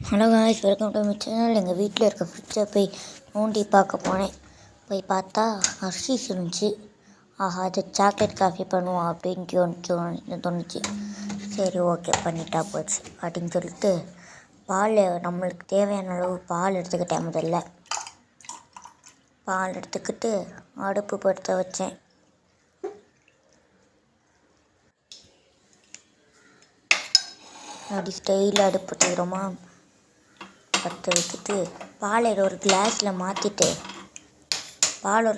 Hello guys, welcome to my channel. எங்கள் வீட்டில் இருக்க ஃப்ரிட்ஜை போய் நோண்டி பார்க்க போனேன். போய் பார்த்தா ஹர்ஷீஸ் இருந்துச்சு. ஆஹா, அது சாக்லேட் காஃபி பண்ணுவோம் அப்படின்னு தோணுச்சு. சரி, ஓகே, பண்ணிட்டா போச்சு அப்படின்னு சொல்லிட்டு பால், நம்மளுக்கு தேவையான அளவு பால் எடுத்துக்கிட்டேன். முதல்ல பால் எடுத்துக்கிட்டு அடுப்பு பற்ற வச்சேன். அப்படி ஸ்டைலில் அடுப்பு செய்கிறோமா, பற்ற வச்சுட்டு பாலை ஒரு கிளாஸில் மாற்றிட்டு, பால்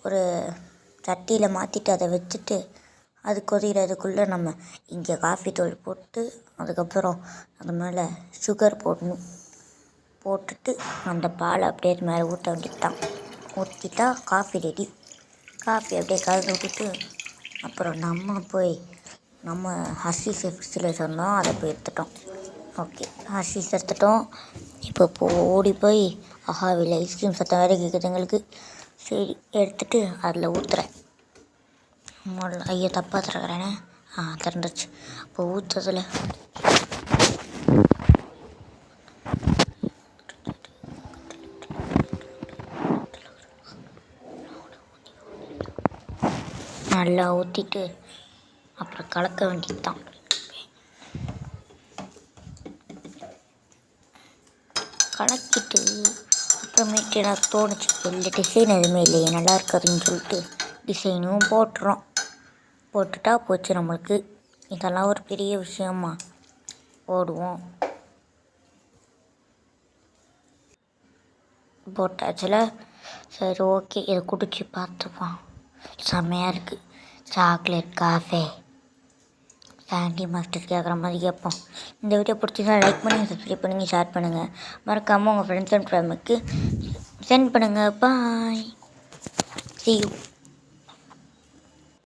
ஒரு சட்டியில் மாற்றிட்டு அதை வச்சுட்டு, அது கொதிக்கிறதுக்குள்ளே நம்ம இங்கே காஃபி தூள் போட்டு, அதுக்கப்புறம் அது மேலே சுகர் போட்டுட்டு அந்த பாலை அப்படியே அது மேலே ஊற்ற வேண்டியதுதான். ஊற்றிட்டா காஃபி ரெடி. காஃபி அப்படியே கலந்து விட்டுட்டு அப்புறம் நம்ம ஹர்ஷீஸ் ஃப்ரிட்ஜில் சொன்னோம், அதை போய் எடுத்துட்டோம். ஓகே, ஹர்ஷீஸ் எடுத்துட்டோம். இப்போ ஓடி போய் அஹாவில் ஐஸ்கிரீம் சத்தம் வேறு கேட்குது எங்களுக்கு. சரி, எடுத்துகிட்டு அதில் ஊற்றுறேன். ஐயோ, தப்பாக திறக்கிறேனே. திறந்துருச்சு. இப்போ ஊற்றுறதுல நல்லா ஊற்றிட்டு அப்புறம் கலக்க வேண்டியது தான். கலக்கிட்டு அப்புறமேட்டு எனக்கு தோணுச்சு, இல்லை டிசைன் எதுவுமே இல்லையே, நல்லா இருக்காதுன்னு சொல்லிட்டு டிசைனும் போட்டுட்டா போச்சு. நம்மளுக்கு இதெல்லாம் ஒரு பெரிய விஷயமா போடுவோம். போட்டாச்சுல. சரி, ஓகே, இதை குடிச்சு பார்த்துப்போம். செம்மையாக இருக்குது. சாக்லேட் காஃபே சாண்டி மாஸ்டர் கேட்குற மாதிரி கேட்போம். இந்த வீடியோ பிடிச்சிருந்தா லைக் பண்ணுங்கள், சப்ஸ்கிரைப் பண்ணுங்கள், ஷேர் பண்ணுங்கள். மறக்காமல் உங்கள் ஃப்ரெண்ட்ஸ் அண்ட் ஃபேமிலிக்கு சென்ட் பண்ணுங்கள். பாய், see you.